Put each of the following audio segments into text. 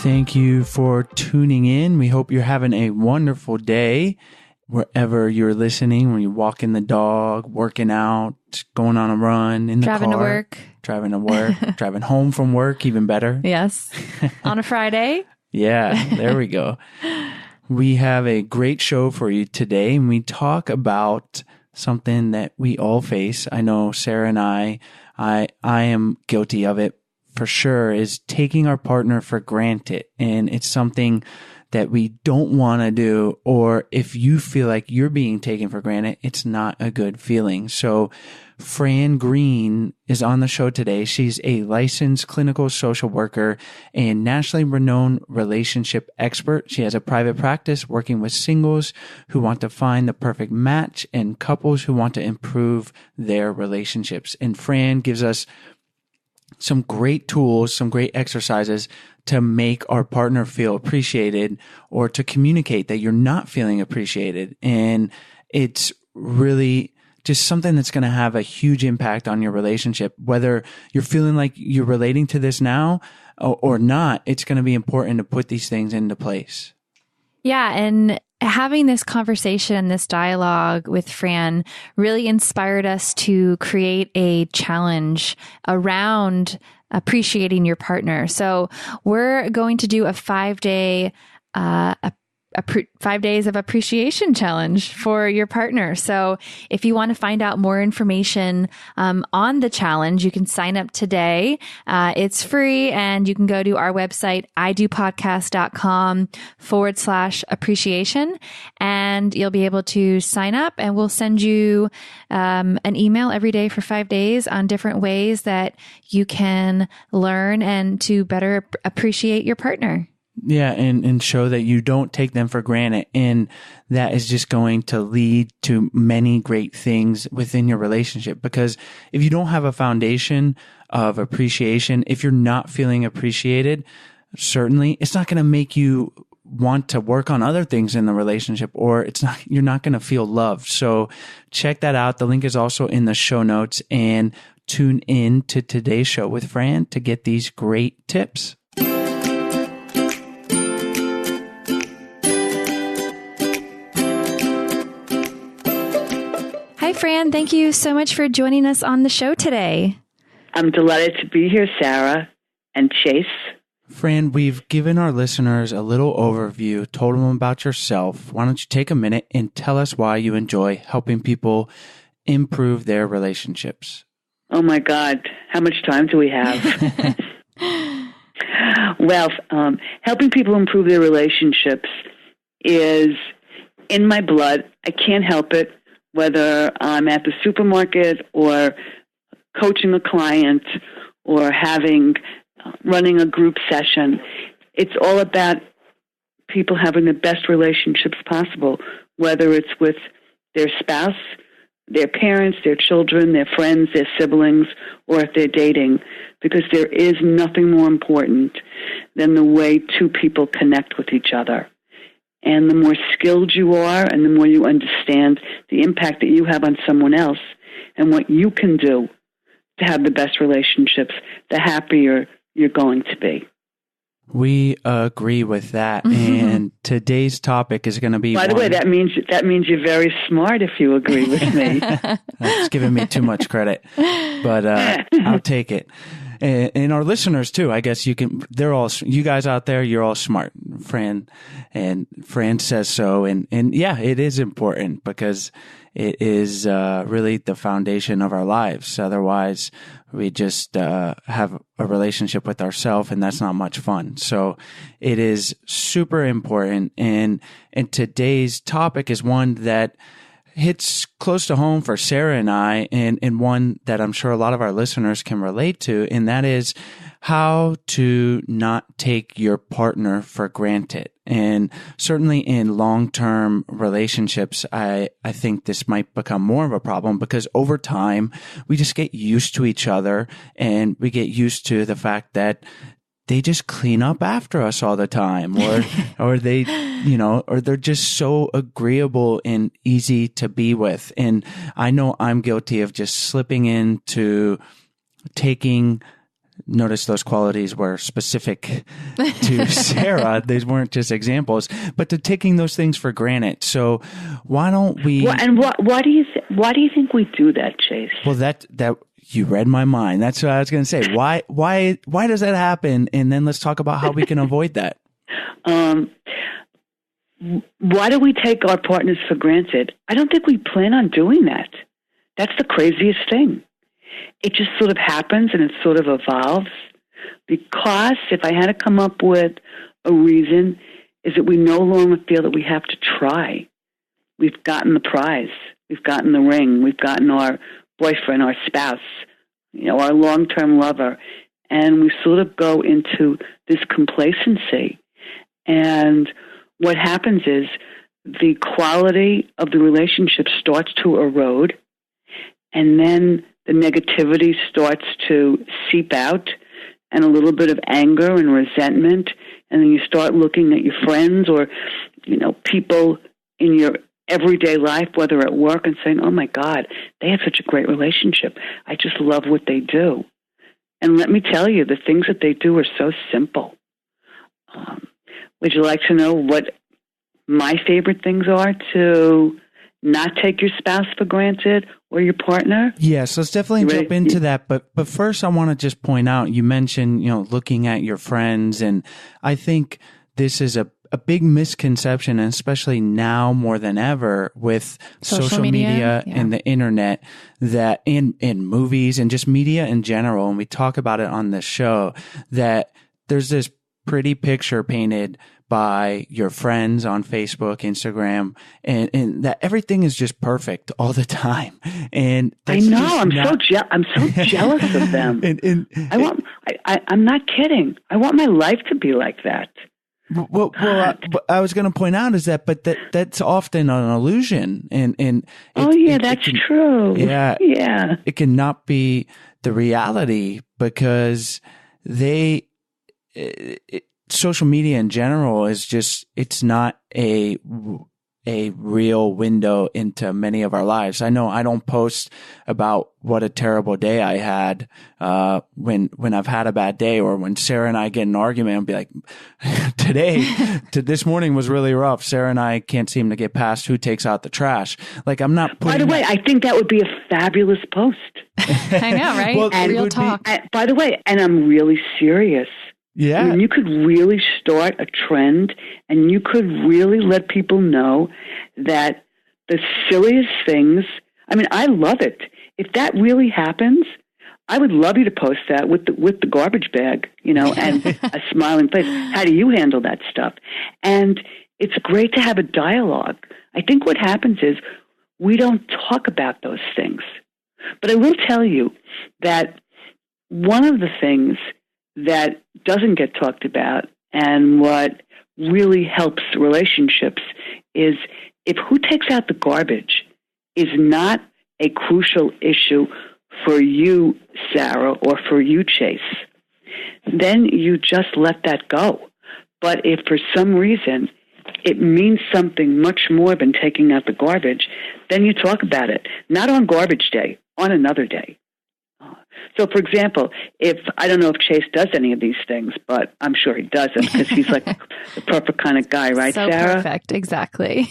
Thank you for tuning in. We hope you're having a wonderful day wherever you're listening, when you're walking the dog, working out, going on a run, in the car. Driving to work, driving home from work, even better. Yes. On a Friday. Yeah, there we go. We have a great show for you today, and we talk about something that we all face. I know Sarah and I am guilty of it for sure, is taking our partner for granted. And it's something that we don't want to do, or if you feel like you're being taken for granted, it's not a good feeling. So Fran Green is on the show today. She's a licensed clinical social worker and nationally renowned relationship expert. She has a private practice working with singles who want to find the perfect match and couples who want to improve their relationships. And Fran gives us some great tools, some great exercises to make our partner feel appreciated, or to communicate that you're not feeling appreciated. And it's really just something that's going to have a huge impact on your relationship. Whether you're feeling like you're relating to this now or not, it's going to be important to put these things into place. Yeah. And having this conversation, this dialogue with Fran really inspired us to create a challenge around appreciating your partner. So we're going to do a 5-day, 5 days of appreciation challenge for your partner. So if you want to find out more information on the challenge, you can sign up today. It's free, and you can go to our website, idopodcast.com/appreciation, and you'll be able to sign up, and we'll send you an email every day for 5 days on different ways that you can learn and to better appreciate your partner. Yeah, and show that you don't take them for granted. And that is just going to lead to many great things within your relationship. Because if you don't have a foundation of appreciation, if you're not feeling appreciated, certainly it's not going to make you want to work on other things in the relationship, or you're not going to feel loved. So check that out. The link is also in the show notes, and tune in to today's show with Fran to get these great tips. Hi, Fran. Thank you so much for joining us on the show today. I'm delighted to be here, Sarah and Chase. Fran, we've given our listeners a little overview, told them about yourself. Why don't you take a minute and tell us why you enjoy helping people improve their relationships? Oh, my God. How much time do we have? Well, helping people improve their relationships is in my blood. I can't help it. Whether I'm at the supermarket or coaching a client or running a group session, it's all about people having the best relationships possible, whether it's with their spouse, their parents, their children, their friends, their siblings, or if they're dating, because there is nothing more important than the way two people connect with each other. And the more skilled you are and the more you understand the impact that you have on someone else and what you can do to have the best relationships, the happier you're going to be. We agree with that. Mm-hmm. And today's topic is going to be... By the way, that means you're very smart if you agree with me. That's giving me too much credit, but I'll take it. And our listeners too, I guess you guys out there, you're all smart. Fran says so. And yeah, it is important because it is really the foundation of our lives. Otherwise, we just have a relationship with ourselves, and that's not much fun. So it is super important. And today's topic is one that hits close to home for Sarah and I, and one that I'm sure a lot of our listeners can relate to, and that is how to not take your partner for granted. And certainly in long-term relationships, I think this might become more of a problem because over time, we just get used to each other, and we get used to the fact that they just clean up after us all the time, or they, or they're just so agreeable and easy to be with. And I know I'm guilty of just slipping into taking notice those qualities were specific to Sarah. These weren't just examples, but to taking those things for granted. So why don't we? Well, and why do you think we do that, Chase? Well, that you read my mind. That's what I was going to say. Why does that happen? And then let's talk about how we can avoid that. Why do we take our partners for granted? I don't think we plan on doing that. That's the craziest thing. It just sort of happens and it sort of evolves. Because if I had to come up with a reason, is that we no longer feel that we have to try. We've gotten the prize. We've gotten the ring. We've gotten our boyfriend, our spouse, our long-term lover. And we sort of go into this complacency. And what happens is the quality of the relationship starts to erode, and then the negativity starts to seep out, and a little bit of anger and resentment, and then you start looking at your friends or, people in your everyday life, whether at work, and saying, oh my God, they have such a great relationship. I just love what they do. And let me tell you, the things that they do are so simple. Would you like to know what my favorite things are to not take your spouse for granted or your partner? Yes, let's definitely jump into that. But first, I want to just point out, you mentioned, looking at your friends. And I think this is a big misconception, and especially now more than ever with social media and the internet, that in movies and just media in general, and we talk about it on this show, that there's this pretty picture painted by your friends on Facebook, Instagram, and that everything is just perfect all the time. And I know, I'm so jealous of them. I'm not kidding. I want my life to be like that. Well, I was going to point out is that, but that's often an illusion, and that's true. Yeah, it cannot be the reality, because social media in general is just, it's not a real window into many of our lives. I know I don't post about what a terrible day I had when I've had a bad day, or when Sarah and I get in an argument and be like, this morning was really rough. Sarah and I can't seem to get past who takes out the trash. Like, I'm not putting... By the way, I think that would be a fabulous post. I know, right? Well, real talk. By the way, and I'm really serious. Yeah. I mean, you could really start a trend, and you could really let people know that the silliest things, I mean, I love it. If that really happens, I would love you to post that with the garbage bag, and a smiling face. How do you handle that stuff? And it's great to have a dialogue. I think what happens is we don't talk about those things. But I will tell you that one of the things that doesn't get talked about, and what really helps relationships, is if who takes out the garbage is not a crucial issue for you, Sarah, or for you, Chase, then you just let that go. But if for some reason it means something much more than taking out the garbage, then you talk about it. Not on garbage day, on another day. So, for example, I don't know if Chase does any of these things, but I'm sure he doesn't, because he's like the perfect kind of guy, right, so Sarah? Perfect, exactly.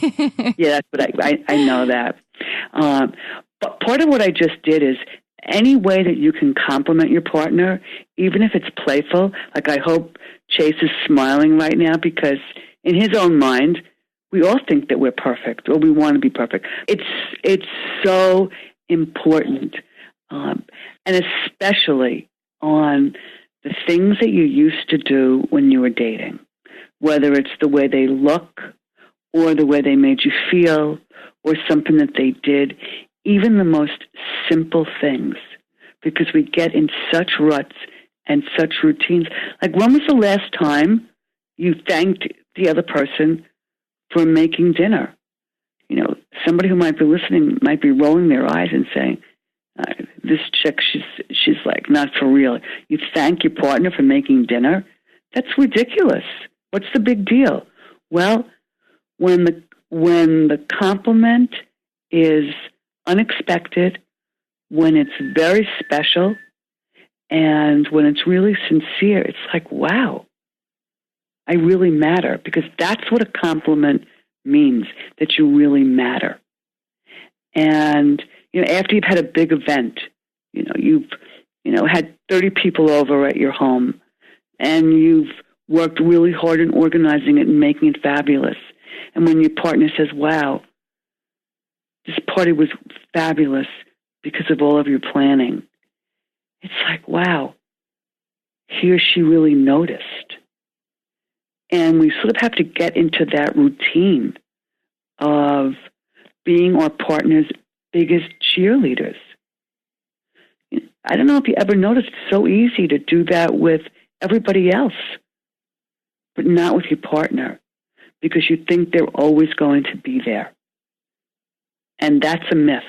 Yeah, that's what I know that. But part of what I just did is any way that you can compliment your partner, even if it's playful. Like, I hope Chase is smiling right now, because in his own mind, we all think that we're perfect, or we want to be perfect. It's so important. And especially on the things that you used to do when you were dating, whether it's the way they look or the way they made you feel or something that they did, even the most simple things, because we get in such ruts and such routines. Like, when was the last time you thanked the other person for making dinner? Somebody who might be listening might be rolling their eyes and saying, this chick, she's like, not for real. You thank your partner for making dinner? That's ridiculous. What's the big deal? Well, when the compliment is unexpected, when it's very special, And when it's really sincere, it's like, wow, I really matter, because that's what a compliment means, that you really matter. And, after you've had a big event, you've, had 30 people over at your home, and you've worked really hard in organizing it and making it fabulous. And when your partner says, wow, this party was fabulous because of all of your planning, it's like, wow, he or she really noticed. And we sort of have to get into that routine of being our partner's biggest cheerleaders. I don't know if you ever noticed, it's so easy to do that with everybody else, but not with your partner, because you think they're always going to be there. And that's a myth.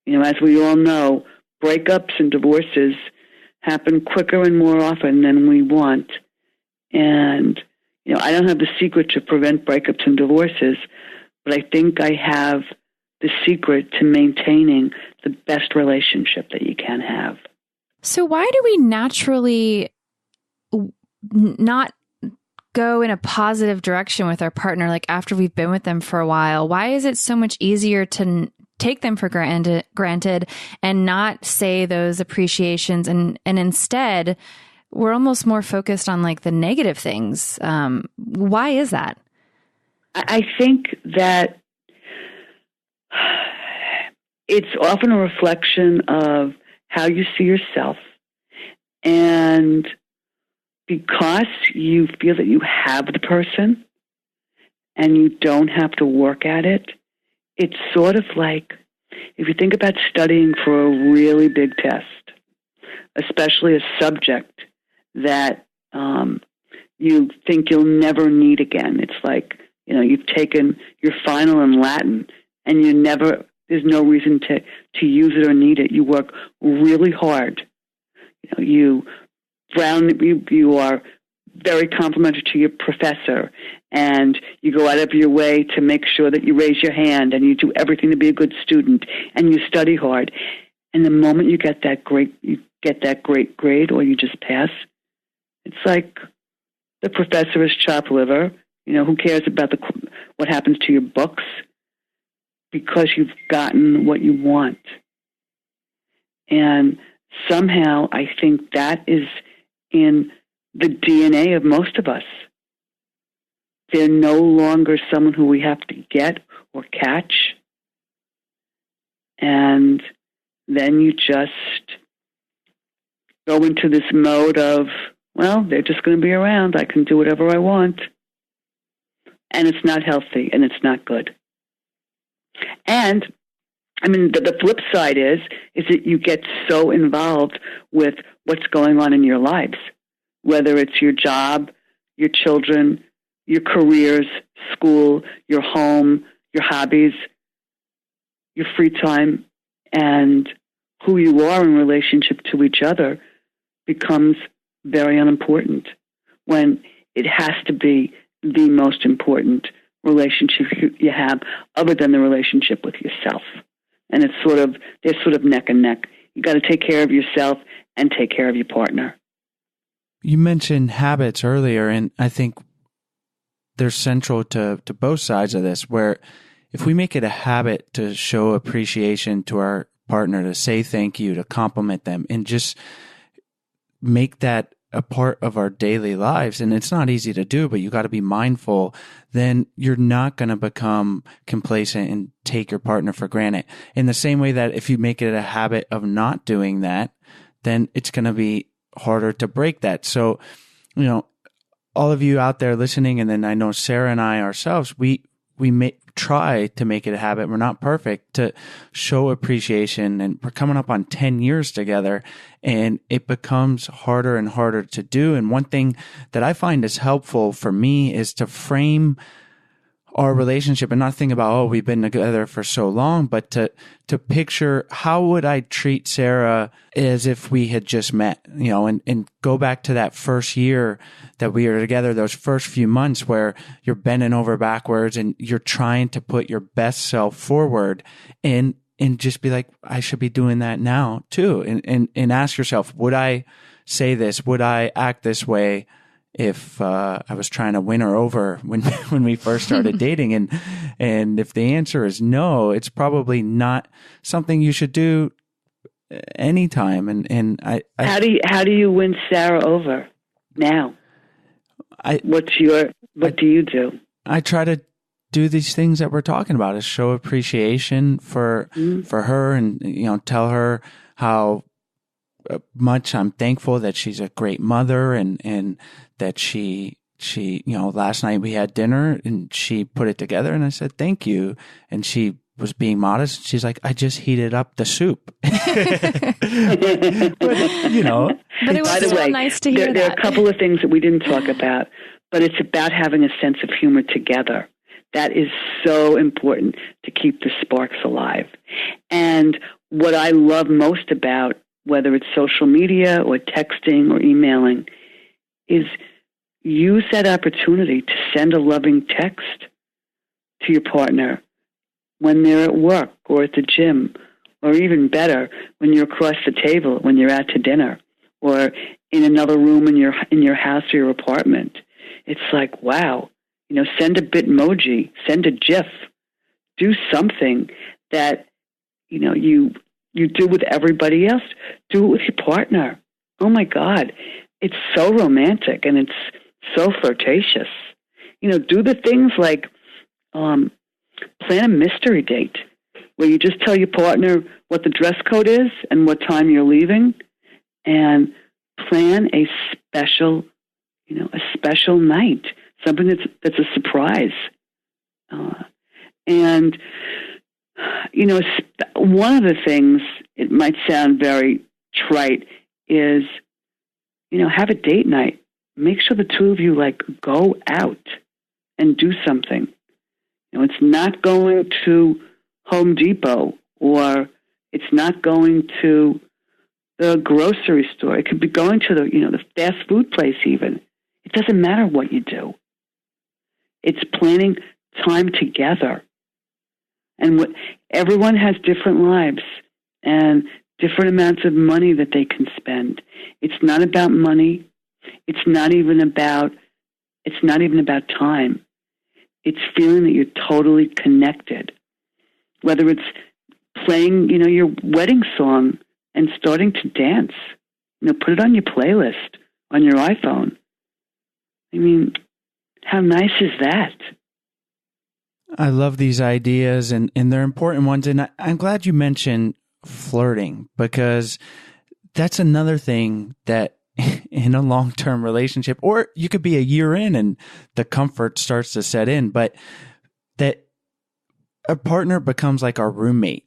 As we all know, breakups and divorces happen quicker and more often than we want. And, I don't have the secret to prevent breakups and divorces, but I think I have the secret to maintaining the best relationship that you can have. So why do we naturally not go in a positive direction with our partner, like after we've been with them for a while? Why is it so much easier to take them for granted and not say those appreciations, and instead we're almost more focused on like the negative things? Why is that? I think that it's often a reflection of how you see yourself. And because you feel that you have the person and you don't have to work at it, it's sort of like, if you think about studying for a really big test, especially a subject that you think you'll never need again. It's like, you've taken your final in Latin and there's no reason to use it or need it. You work really hard. You are very complimentary to your professor, and you go out of your way to make sure that you raise your hand, and you do everything to be a good student, and you study hard. And the moment you get that great grade, or you just pass, it's like the professor is chopped liver. Who cares about what happens to your books? Because you've gotten what you want. And somehow I think that is in the DNA of most of us. They're no longer someone who we have to get or catch. And then you just go into this mode of, well, they're just going to be around. I can do whatever I want. And it's not healthy, and it's not good. And the flip side is that you get so involved with what's going on in your lives, whether it's your job, your children, your careers, school, your home, your hobbies, your free time, and who you are in relationship to each other becomes very unimportant, when it has to be the most important relationship you have, other than the relationship with yourself. And they're sort of neck and neck. You got to take care of yourself and take care of your partner. You mentioned habits earlier, and I think they're central to both sides of this, where if we make it a habit to show appreciation to our partner, to say thank you, to compliment them, and just make that a part of our daily lives, and it's not easy to do, but you got to be mindful, then you're not going to become complacent and take your partner for granted. In the same way that if you make it a habit of not doing that, then it's going to be harder to break that. So, all of you out there listening, and then I know Sarah and I ourselves, we may try to make it a habit. We're not perfect, to show appreciation, and we're coming up on 10 years together, and it becomes harder and harder to do. And one thing that I find is helpful for me is to frame our relationship and not think about, oh, we've been together for so long, but to picture, how would I treat Sarah as if we had just met, and go back to that first year that we were together, those first few months where you're bending over backwards and you're trying to put your best self forward. And and just be like, I should be doing that now too. And ask yourself, would I say this? Would I act this way if I was trying to win her over when we first started dating? And if the answer is no, it's probably not something you should do anytime. And how do you win Sarah over now? What do you do? I try to do these things that we're talking about, is show appreciation for her, and tell her how much I'm thankful that she's a great mother, and that she last night we had dinner and she put it together, and I said thank you, and she was being modest. She's like, I just heated up the soup. but it was so nice to hear that. There are a couple of things that we didn't talk about, but it's about having a sense of humor together. That is so important to keep the sparks alive. And what I love most about whether it's social media or texting or emailing is use that opportunity to send a loving text to your partner when they're at work or at the gym, or even better, when you're across the table, when you're out to dinner, or in another room in your house or your apartment. It's like, wow, send a Bitmoji, send a GIF, do something that, you do with everybody else. Do it with your partner. Oh my God, it's so romantic and it's so flirtatious. Do the things like plan a mystery date where you just tell your partner what the dress code is and what time you're leaving, and plan a special night, something that's a surprise. And one of the things, it might sound very trite, is have a date night. Make sure the two of you go out and do something. It's not going to Home Depot, or it's not going to the grocery store. It could be going to the fast food place even. It doesn't matter what you do. It's planning time together. And everyone has different lives and different amounts of money that they can spend. It's not about money. It's not even about time. It's feeling that you're totally connected. Whether it's playing, your wedding song and starting to dance, put it on your playlist on your iPhone. I mean, how nice is that? I love these ideas, and they're important ones. And I'm glad you mentioned flirting, because that's another thing that in a long-term relationship, or you could be a year in and the comfort starts to set in, but that a partner becomes like our roommate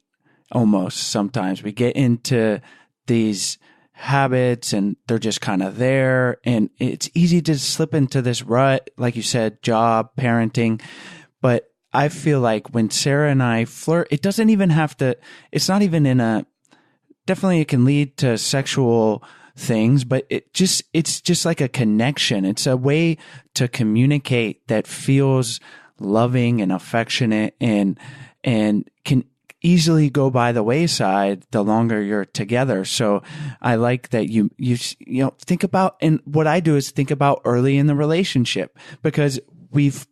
almost. Sometimes we get into these habits and they're just kind of there, and it's easy to slip into this rut, like you said, job, parenting. But I feel like when Sarah and I flirt, it doesn't even have to, it's not even definitely it can lead to sexual things, but it's just like a connection. It's a way to communicate that feels loving and affectionate, and can easily go by the wayside the longer you're together. So I like that you think about, and what I do is think about early in the relationship, because we've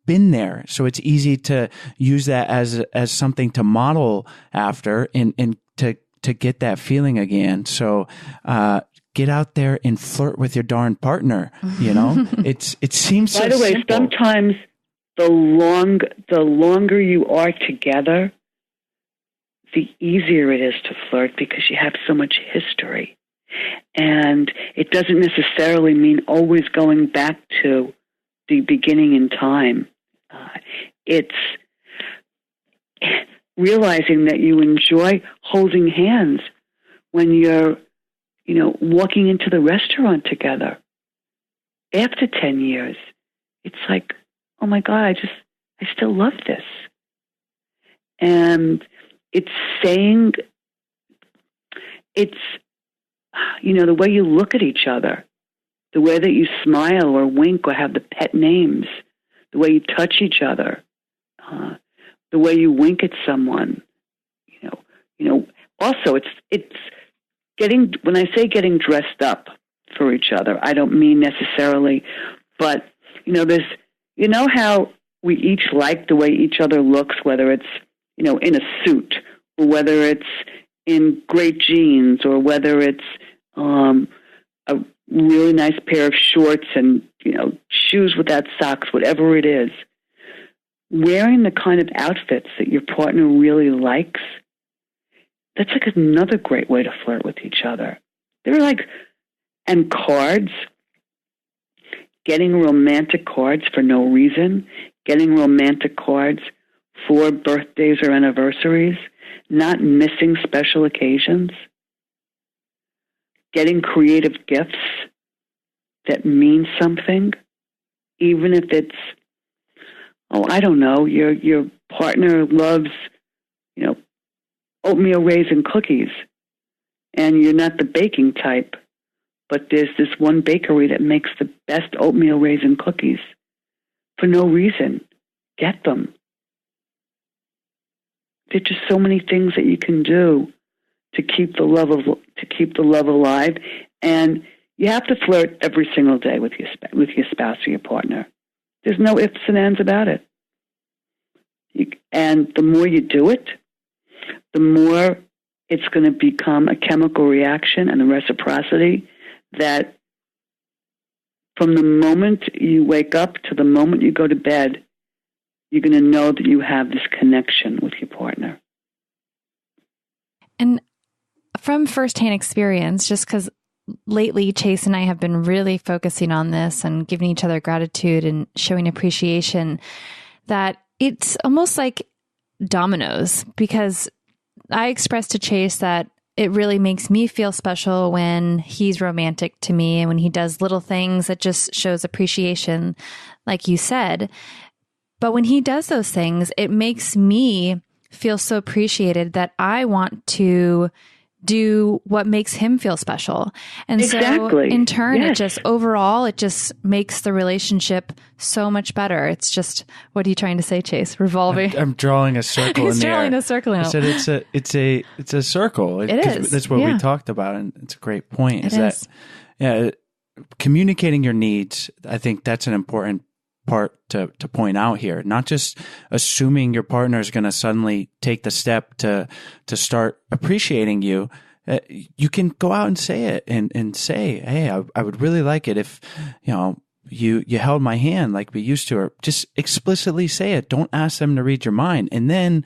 been there. So it's easy to use that as something to model after, and to get that feeling again. So get out there and flirt with your darn partner. It seems so By the way, simple. sometimes the longer you are together, the easier it is to flirt, because you have so much history. And it doesn't necessarily mean always going back to the beginning in time. It's realizing that you enjoy holding hands when you're, walking into the restaurant together. After 10 years, it's like, oh my God, I still love this. And it's saying, the way you look at each other, the way that you smile or wink or have the pet names, the way you touch each other, the way you wink at someone, Also it's when I say getting dressed up for each other, I don't mean necessarily, but there's how we each like the way each other looks, whether it's in a suit or whether it's in great jeans or whether it's a really nice pair of shorts and shoes without socks, whatever it is. Wearing the kind of outfits that your partner really likes, that's like another great way to flirt with each other. And cards, getting romantic cards for no reason, getting romantic cards for birthdays or anniversaries, not missing special occasions, getting creative gifts that mean something, even if it's, I don't know, your partner loves, oatmeal raisin cookies, and you're not the baking type, but there's this one bakery that makes the best oatmeal raisin cookies for no reason. Get them. There's just so many things that you can do to keep the love alive, and you have to flirt every single day with your spouse or your partner. There's no ifs and ands about it. And the more you do it, the more it's going to become a chemical reaction and a reciprocity that from the moment you wake up to the moment you go to bed, you're going to know that you have this connection with your partner. And from firsthand experience, just because lately Chase and I have been really focusing on this and giving each other gratitude and showing appreciation, that it's almost like dominoes, because I expressed to Chase that it really makes me feel special when he's romantic to me and when he does little things that just shows appreciation, like you said. But when he does those things, it makes me feel so appreciated that I want to do what makes him feel special. And exactly. So in turn, yes. It just makes the relationship so much better. It's just, what are you trying to say, Chase? Revolving. I'm drawing a circle in there. He's drawing a circle now. I said it's a circle. It is. That's what we talked about, and it's a great point. It is. Communicating your needs, I think that's an important part to point out here. Not just assuming your partner is going to suddenly take the step to start appreciating you. You can go out and say it and say, hey, I would really like it if, you held my hand like we used to, or just explicitly say it. Don't ask them to read your mind. And then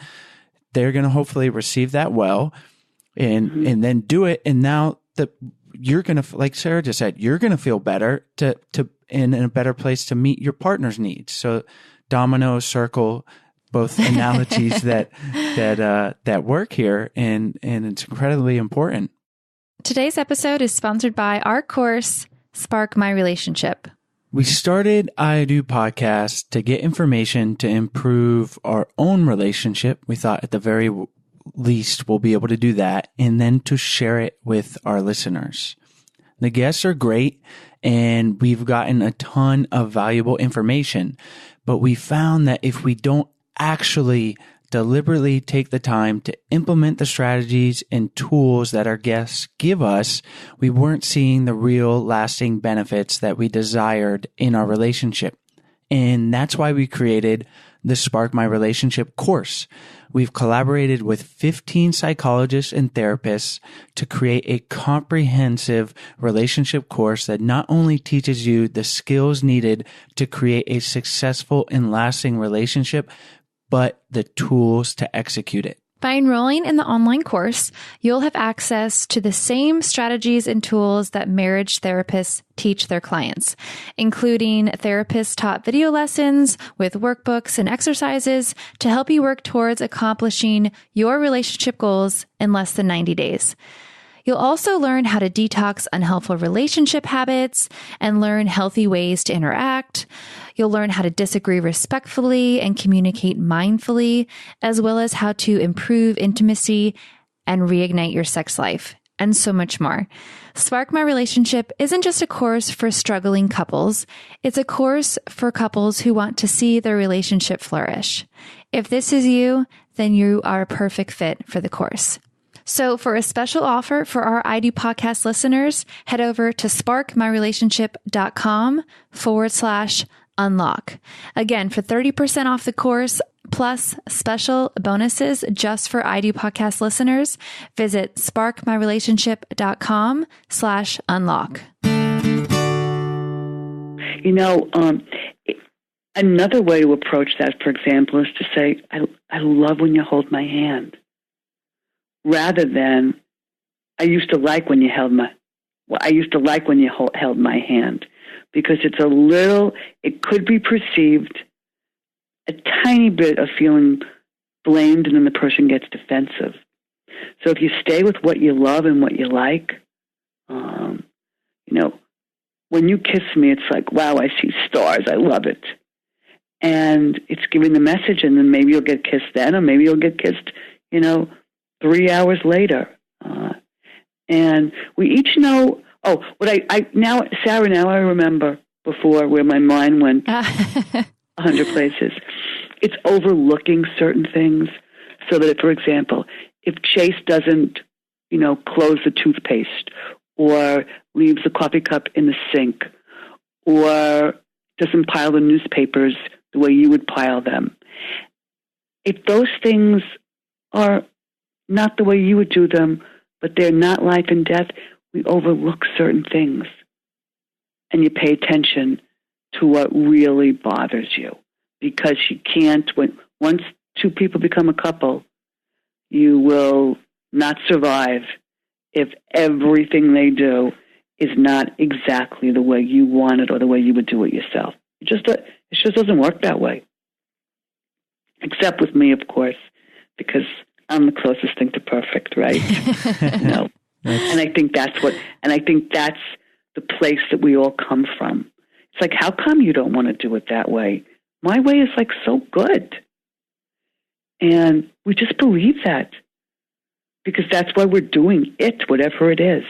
they're going to hopefully receive that well and then do it. And now that you're going to, like Sarah just said, you're going to feel better to in a better place to meet your partner's needs. So domino, circle, both analogies that work here, and it's incredibly important. Today's episode is sponsored by our course, Spark My Relationship. We started I Do Podcast to get information to improve our own relationship. We thought at the very least we'll be able to do that, and then to share it with our listeners. The guests are great, and we've gotten a ton of valuable information, but we found that if we don't actually deliberately take the time to implement the strategies and tools that our guests give us, we weren't seeing the real lasting benefits that we desired in our relationship. And that's why we created the Spark My Relationship course. We've collaborated with 15 psychologists and therapists to create a comprehensive relationship course that not only teaches you the skills needed to create a successful and lasting relationship, but the tools to execute it. By enrolling in the online course, you'll have access to the same strategies and tools that marriage therapists teach their clients, including therapist-taught video lessons with workbooks and exercises to help you work towards accomplishing your relationship goals in less than 90 days. You'll also learn how to detox unhelpful relationship habits and learn healthy ways to interact. You'll learn how to disagree respectfully and communicate mindfully, as well as how to improve intimacy and reignite your sex life, and so much more. Spark My Relationship isn't just a course for struggling couples. It's a course for couples who want to see their relationship flourish. If this is you, then you are a perfect fit for the course. So for a special offer for our I Do podcast listeners, head over to sparkmyrelationship.com/unlock. Again, for 30% off the course, plus special bonuses just for I Do podcast listeners, visit sparkmyrelationship.com/unlock. Another way to approach that, for example, is to say, I love when you hold my hand. Rather than, I used to like when you held my hand, because it could be perceived a tiny bit of feeling blamed, and then the person gets defensive. So if you stay with what you love and what you like, when you kiss me, it's like, wow, I see stars. I love it. And it's giving the message, and then maybe you'll get kissed then, or maybe you'll get kissed, 3 hours later. And we each know, Sarah, now I remember before where my mind went 100 places. It's overlooking certain things, so that, for example, if Chase doesn't, close the toothpaste, or leaves the coffee cup in the sink, or doesn't pile the newspapers the way you would pile them. If those things are not the way you would do them, but they're not life and death, we overlook certain things. And you pay attention to what really bothers you. Because you can't, once two people become a couple, you will not survive if everything they do is not exactly the way you want it or the way you would do it yourself. It just doesn't work that way. Except with me, of course, because I'm the closest thing to perfect, right? And I think that's the place that we all come from. It's like, how come you don't want to do it that way? My way is like so good. And we just believe that, because that's why we're doing it, whatever it is.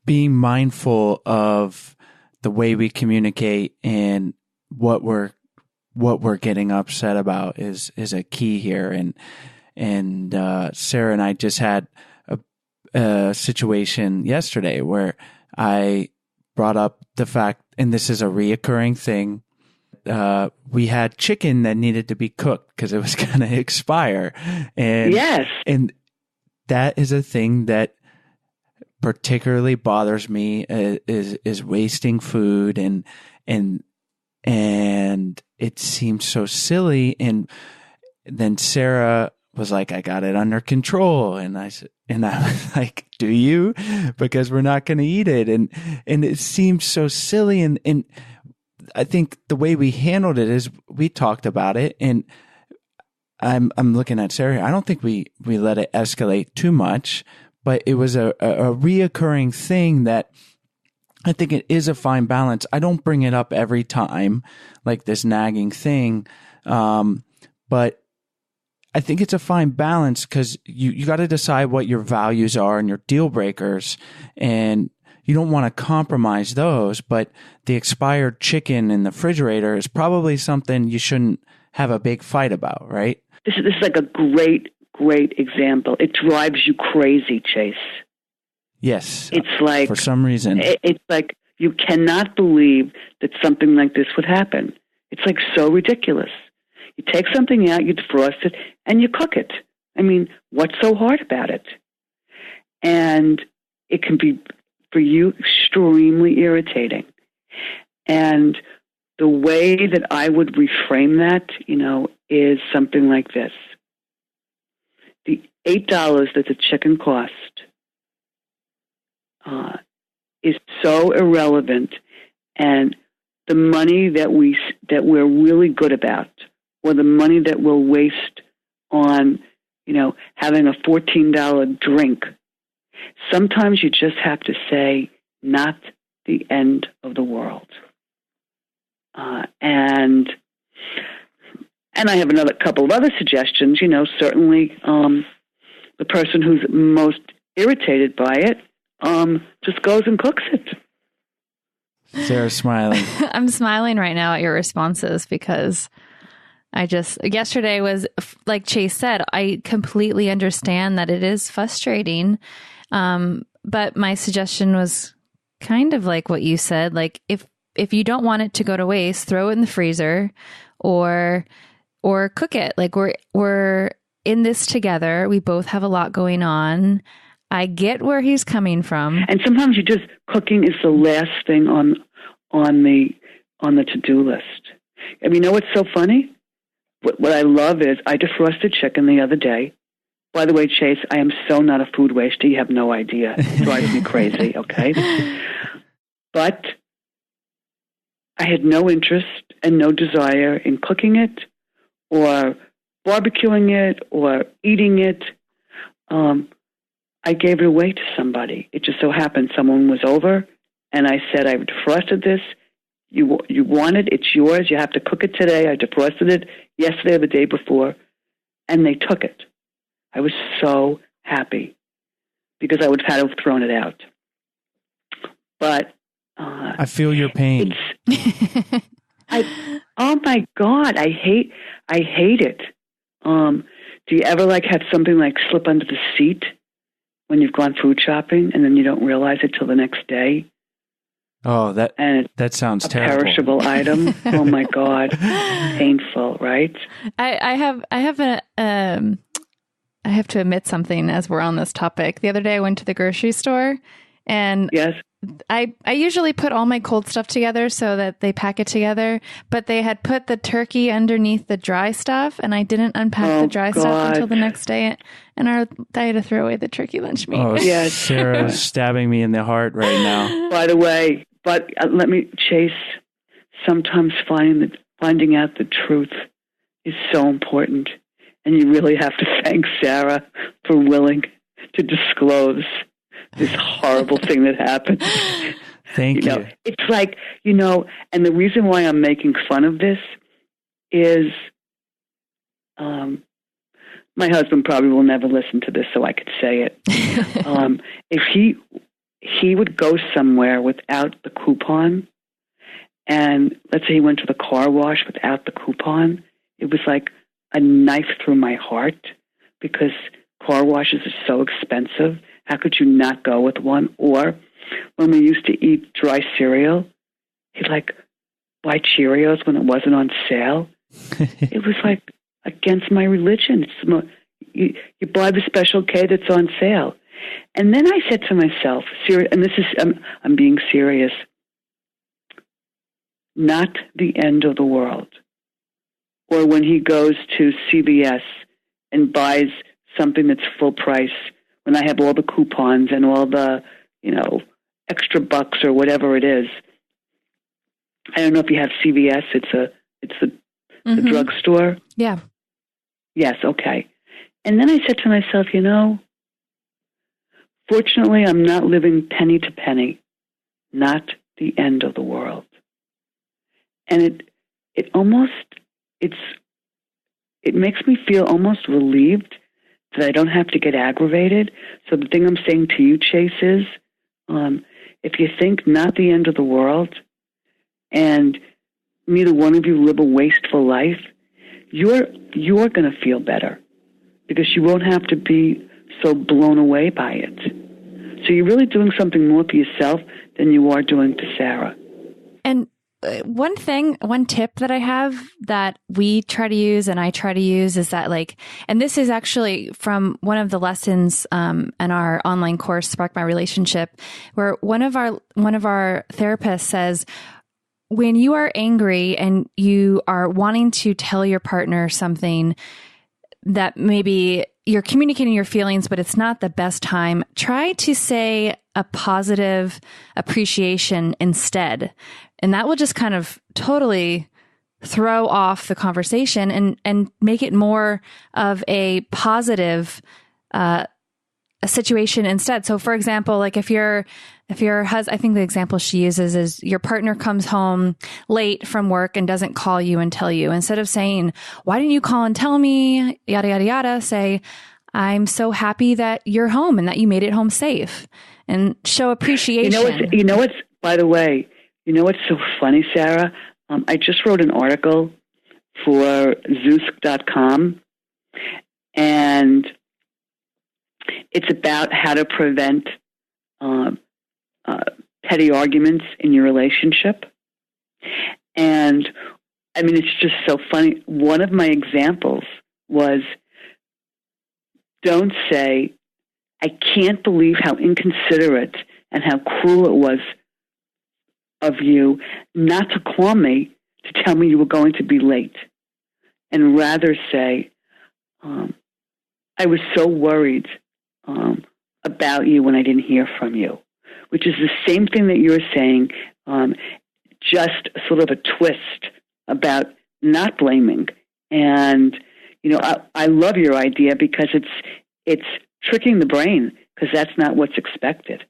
Being mindful of the way we communicate and what we're getting upset about is a key here. And Sarah and I just had a situation yesterday where I brought up the fact, and this is a reoccurring thing, we had chicken that needed to be cooked because it was going to expire. And yes. And that is a thing that particularly bothers me, is wasting food, and it seems so silly. And then Sarah was like, I got it under control. And I was like, do you? Because we're not going to eat it. And it seems so silly. And I think the way we handled it is we talked about it, and I'm looking at Sarah. I don't think we let it escalate too much, but it was a reoccurring thing that I think it is a fine balance. I don't bring it up every time, like this nagging thing, but I think it's a fine balance, because you got to decide what your values are and your deal breakers, and you don't want to compromise those. But the expired chicken in the refrigerator is probably something you shouldn't have a big fight about, right? This is like a great example. It drives you crazy, Chase. Yes. It's like, for some reason, it's like you cannot believe that something like this would happen. It's like so ridiculous. You take something out, you defrost it, and you cook it. I mean, what's so hard about it? And it can be, for you, extremely irritating. And the way that I would reframe that, is something like this. The $8 that the chicken cost is so irrelevant, and the money that we're really good about, or the money that we'll waste on, having a $14 drink, sometimes you just have to say, not the end of the world. And I have another couple of other suggestions. Certainly the person who's most irritated by it just goes and cooks it. Sarah's smiling. I'm smiling right now at your responses, because Yesterday was like Chase said, I completely understand that it is frustrating. But my suggestion was kind of like what you said. Like if you don't want it to go to waste, throw it in the freezer or cook it. Like we're in this together. We both have a lot going on. I get where he's coming from. And sometimes cooking is the last thing on the to-do list. And you know what's so funny? What I love is I defrosted chicken the other day. By the way, Chase, I am so not a food waster. You have no idea. It drives me crazy, okay? But I had no interest and no desire in cooking it or barbecuing it or eating it. I gave it away to somebody. It just so happened someone was over, and I said, I've defrosted this. You want it, it's yours. You have to cook it today. I defrosted it yesterday or the day before, and they took it. I was so happy because I would have had to have thrown it out. But I feel your pain. Oh my God, I hate it. Do you ever have something slip under the seat when you've gone food shopping and then you don't realize it till the next day? Oh, that sounds terrible. Perishable item. Oh my God, painful, right? I have to admit something as we're on this topic. The other day I went to the grocery store and yes. I usually put all my cold stuff together so that they pack it together, but they had put the turkey underneath the dry stuff and I didn't unpack the dry stuff until the next day and I had to throw away the turkey lunch meat. Oh, yes. Sarah's stabbing me in the heart right now. By the way, let me, Chase, sometimes finding out the truth is so important. And you really have to thank Sarah for willing to disclose this horrible thing that happened. Thank you. It's and the reason why I'm making fun of this is my husband probably will never listen to this, so I could say it. If he would go somewhere without the coupon, and let's say he went to the car wash without the coupon, it was like a knife through my heart because car washes are so expensive. How could you not go with one? Or when we used to eat dry cereal, he'd buy Cheerios when it wasn't on sale. It was against my religion. You buy the Special K that's on sale. And then I said to myself, and this is, I'm being serious, not the end of the world. Or when he goes to CVS and buys something that's full price, when I have all the coupons and all the, extra bucks or whatever it is. I don't know if you have CVS. It's the drugstore. Yeah. Yes. Okay. And then I said to myself, fortunately, I'm not living penny to penny, not the end of the world. And it makes me feel almost relieved that I don't have to get aggravated. So the thing I'm saying to you, Chase, is if you think not the end of the world and neither one of you live a wasteful life, you're going to feel better because you won't have to be so blown away by it. So you're really doing something more for yourself than you are doing to Sarah. And one tip that I have that we try to use and I try to use is that and this is actually from one of the lessons in our online course, Spark My Relationship, where one of our therapists says, when you are angry and you are wanting to tell your partner something that maybe you're communicating your feelings, but it's not the best time, try to say a positive appreciation instead. And that will just kind of totally throw off the conversation and make it more of a positive a situation instead. So for example, if your husband, I think the example she uses is your partner comes home late from work and doesn't call you and tell you. Instead of saying, why didn't you call and tell me, yada, yada, yada, say, I'm so happy that you're home and that you made it home safe, and show appreciation. By the way, what's so funny, Sarah? I just wrote an article for Zeus.com, and it's about how to prevent petty arguments in your relationship. And I mean, it's just so funny. One of my examples was, don't say, I can't believe how inconsiderate and how cruel it was of you not to call me to tell me you were going to be late. And rather say, I was so worried about you when I didn't hear from you, which is the same thing that you're saying, just sort of a twist about not blaming. And, I love your idea because it's tricking the brain, because that's not what's expected.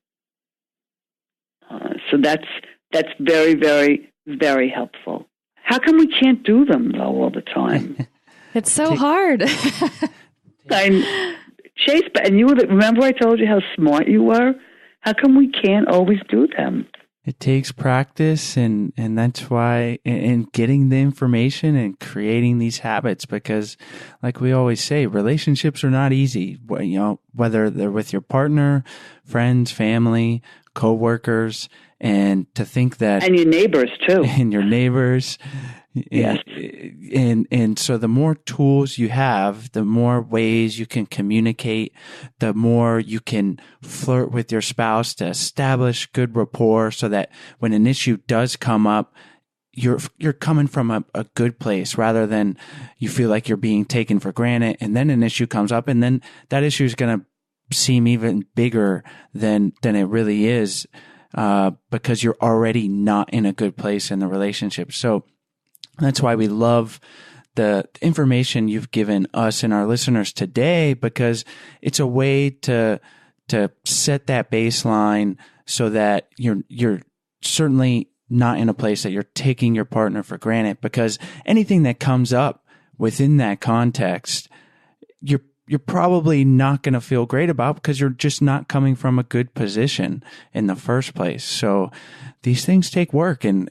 So that's very, very, very helpful. How come we can't do them, though, all the time? It's so hard. Chase, and remember I told you how smart you were? How come we can't always do them? It takes practice, and that's why in getting the information and creating these habits, because like we always say, relationships are not easy. Whether they're with your partner, friends, family, coworkers, and to think that... And your neighbors, too. And your neighbors. Yes. And so the more tools you have, the more ways you can communicate, the more you can flirt with your spouse to establish good rapport, so that when an issue does come up, you're coming from a good place, rather than you feel like you're being taken for granted, and then an issue comes up, and then that issue is going to seem even bigger than it really is, because you're already not in a good place in the relationship. So that's why we love the information you've given us and our listeners today, because it's a way to set that baseline so that you're certainly not in a place that you're taking your partner for granted, because anything that comes up within that context, you're probably not going to feel great about, because you're just not coming from a good position in the first place. So these things take work, and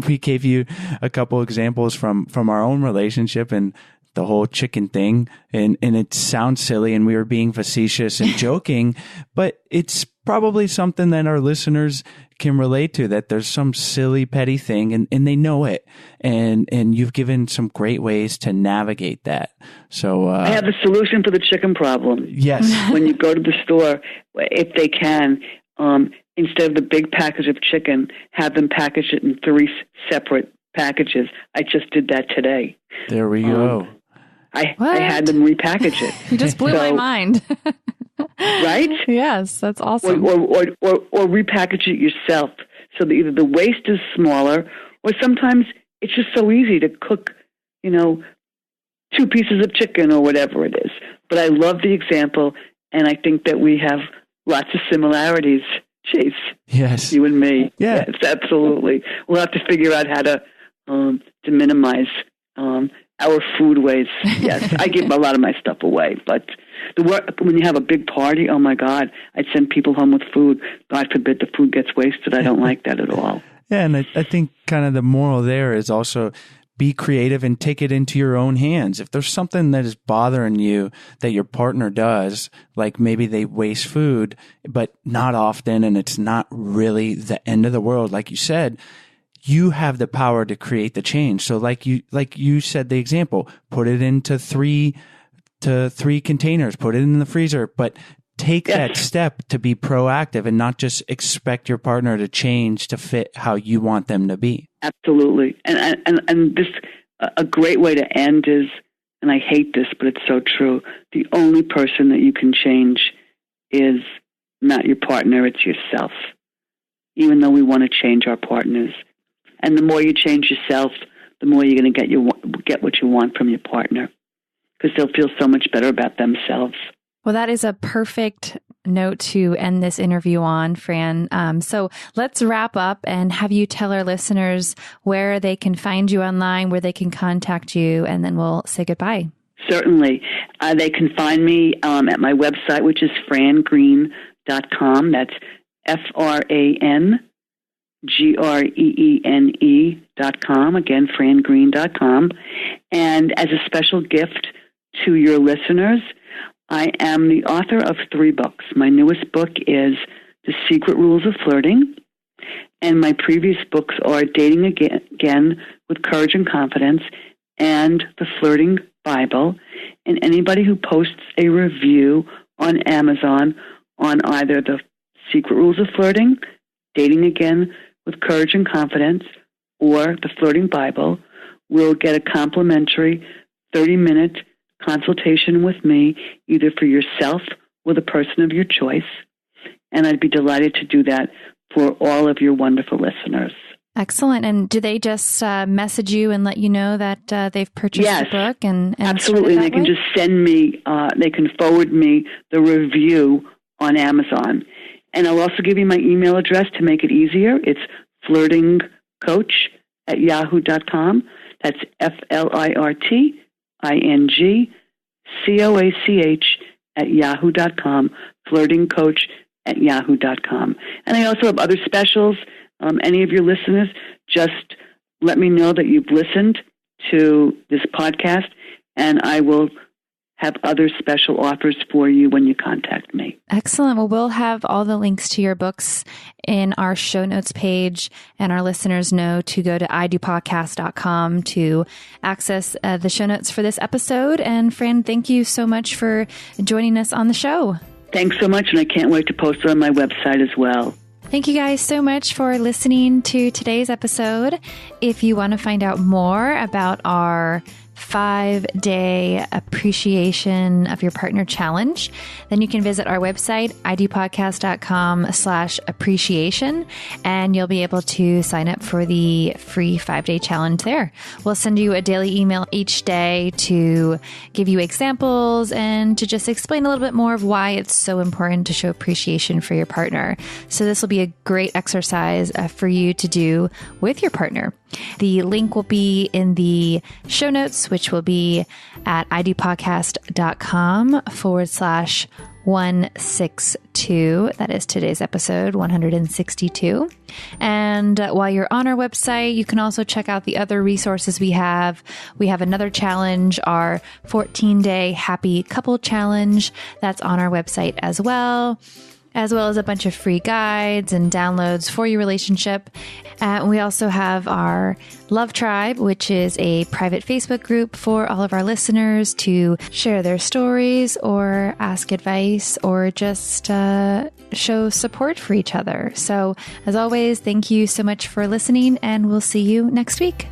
we gave you a couple examples from our own relationship and the whole chicken thing. And it sounds silly, and we were being facetious and joking, but it's probably something that our listeners can relate to, that there's some silly, petty thing, and they know it. And you've given some great ways to navigate that. So I have a solution for the chicken problem. Yes. When you go to the store, if they can, instead of the big package of chicken, have them package it in 3 separate packages. I just did that today. There we go. I had them repackage it. You just blew my mind. Right? Yes, that's awesome. Or repackage it yourself, so that either the waste is smaller, or sometimes it's just so easy to cook, 2 pieces of chicken or whatever it is. But I love the example, and I think that we have lots of similarities, Chase. Yes. You and me. Yeah. Yes, absolutely. We'll have to figure out how to minimize our food waste. Yes, I give a lot of my stuff away, but when you have a big party, oh my God, I'd send people home with food. God forbid the food gets wasted. I don't like that at all. Yeah, and I think kind of the moral there is also be creative and take it into your own hands. If there's something that is bothering you that your partner does, like maybe they waste food, but not often, and it's not really the end of the world, like you said, you have the power to create the change. So like you said, the example, put it into 3 containers, put it in the freezer, but take that step to be proactive and not just expect your partner to change to fit how you want them to be. Absolutely. And this, a great way to end is, and I hate this, but it's so true, the only person that you can change is not your partner, it's yourself. Even though we want to change our partners. And the more you change yourself, the more you're going to get what you want from your partner, because they'll feel so much better about themselves. Well, that is a perfect note to end this interview on, Fran. So let's wrap up and have you tell our listeners where they can find you online, where they can contact you, and then we'll say goodbye. Certainly. They can find me at my website, which is frangreen.com. That's FranGreen.com. GREENE.com. Again, frangreen.com. And as a special gift to your listeners, I am the author of 3 books. My newest book is The Secret Rules of Flirting, and my previous books are Dating Again with Courage and Confidence and The Flirting Bible. And anybody who posts a review on Amazon on either The Secret Rules of Flirting, Dating Again with Courage and Confidence, or The Flirting Bible will get a complimentary 30-minute consultation with me, either for yourself or the person of your choice. And I'd be delighted to do that for all of your wonderful listeners. Excellent. And do they just message you and let you know that they've purchased the book? And absolutely. And they can just send me, they can forward me the review on Amazon. And I'll also give you my email address to make it easier. It's flirtingcoach@yahoo.com. That's flirtingcoach@yahoo.com. flirtingcoach@yahoo.com. And I also have other specials. Any of your listeners, just let me know that you've listened to this podcast, and I will have other special offers for you when you contact me. Excellent. Well, we'll have all the links to your books in our show notes page, and our listeners know to go to idopodcast.com to access the show notes for this episode. And Fran, thank you so much for joining us on the show. Thanks so much, and I can't wait to post it on my website as well. Thank you guys so much for listening to today's episode. If you want to find out more about our 5-day appreciation of your partner challenge, then you can visit our website, idopodcast.com/appreciation, and you'll be able to sign up for the free 5-day challenge there. We'll send you a daily email each day to give you examples and to just explain a little bit more of why it's so important to show appreciation for your partner. So this will be a great exercise for you to do with your partner. The link will be in the show notes, which will be at idopodcast.com/162. That is today's episode 162. And while you're on our website, you can also check out the other resources we have. We have another challenge, our 14-day happy couple challenge. That's on our website as well as a bunch of free guides and downloads for your relationship. We also have our Love Tribe, which is a private Facebook group for all of our listeners to share their stories or ask advice or just show support for each other. So as always, thank you so much for listening, and we'll see you next week.